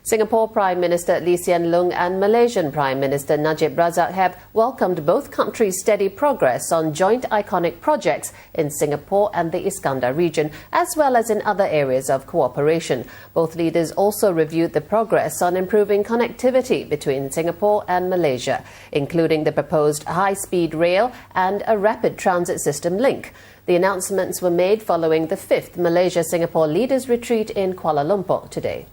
Singapore Prime Minister Lee Hsien Loong and Malaysian Prime Minister Najib Razak have welcomed both countries' steady progress on joint iconic projects in Singapore and the Iskandar region, as well as in other areas of cooperation. Both leaders also reviewed the progress on improving connectivity between Singapore and Malaysia, including the proposed high-speed rail and a rapid transit system link. The announcements were made following the 5th Malaysia-Singapore Leaders Retreat in Kuala Lumpur today.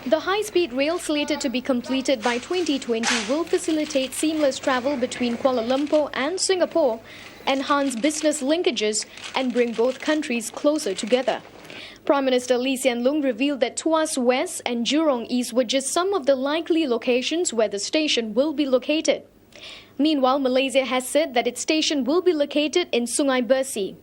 The high-speed rail slated to be completed by 2020 will facilitate seamless travel between Kuala Lumpur and Singapore, enhance business linkages and bring both countries closer together. Prime Minister Lee Hsien Loong revealed that Tuas West and Jurong East were just some of the likely locations where the station will be located. Meanwhile, Malaysia has said that its station will be located in Sungai Bersih.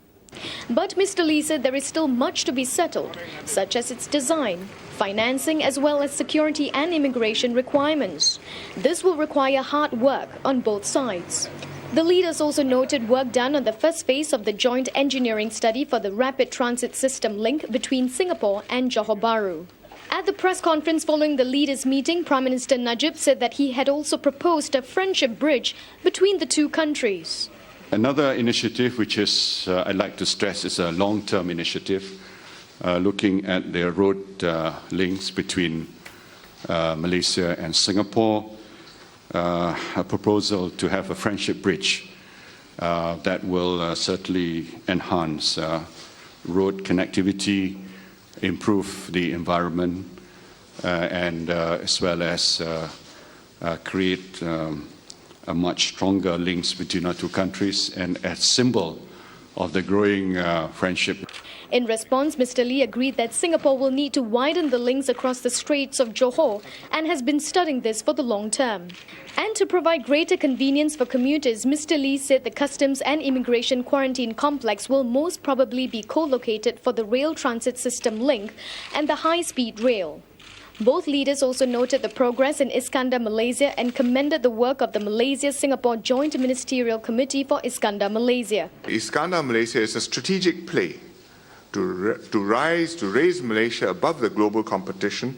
But Mr. Lee said there is still much to be settled, such as its design, financing as well as security and immigration requirements. This will require hard work on both sides. The leaders also noted work done on the first phase of the joint engineering study for the rapid transit system link between Singapore and Johor Bahru. At the press conference following the leaders' meeting, Prime Minister Najib said that he had also proposed a friendship bridge between the two countries. Another initiative which is, I'd like to stress, is a long-term initiative, looking at the road links between Malaysia and Singapore, a proposal to have a friendship bridge that will certainly enhance road connectivity, improve the environment, and as well as create a much stronger links between our two countries and a symbol of the growing friendship. In response, Mr. Lee agreed that Singapore will need to widen the links across the Straits of Johor and has been studying this for the long term. And to provide greater convenience for commuters, Mr. Lee said the Customs and Immigration Quarantine Complex will most probably be co-located for the rail transit system link and the high-speed rail. Both leaders also noted the progress in Iskandar, Malaysia, and commended the work of the Malaysia-Singapore Joint Ministerial Committee for Iskandar, Malaysia. Iskandar, Malaysia is a strategic play to raise Malaysia above the global competition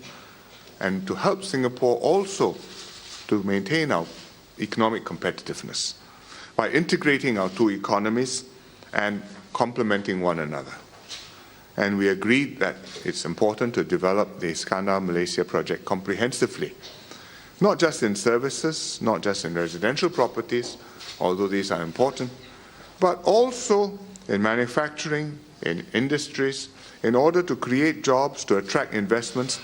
and to help Singapore also to maintain our economic competitiveness by integrating our two economies and complementing one another. And we agreed that it's important to develop the Iskandar Malaysia project comprehensively, not just in services, not just in residential properties, although these are important, but also in manufacturing, in industries, in order to create jobs, to attract investments.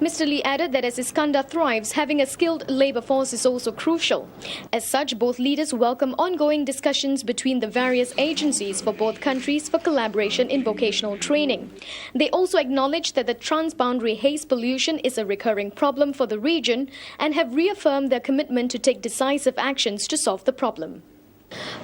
Mr. Lee added that as Iskandar thrives, having a skilled labour force is also crucial. As such, both leaders welcome ongoing discussions between the various agencies for both countries for collaboration in vocational training. They also acknowledged that the transboundary haze pollution is a recurring problem for the region and have reaffirmed their commitment to take decisive actions to solve the problem.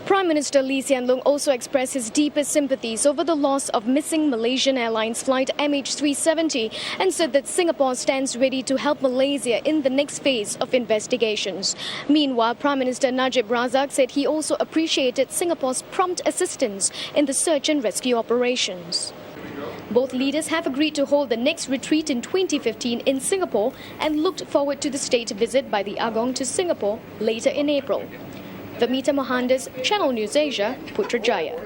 Prime Minister Lee Hsien Loong also expressed his deepest sympathies over the loss of missing Malaysian Airlines flight MH370 and said that Singapore stands ready to help Malaysia in the next phase of investigations. Meanwhile, Prime Minister Najib Razak said he also appreciated Singapore's prompt assistance in the search and rescue operations. Both leaders have agreed to hold the next retreat in 2015 in Singapore and looked forward to the state visit by the Agong to Singapore later in April. Vamita Mohandas, Channel News Asia, Putrajaya.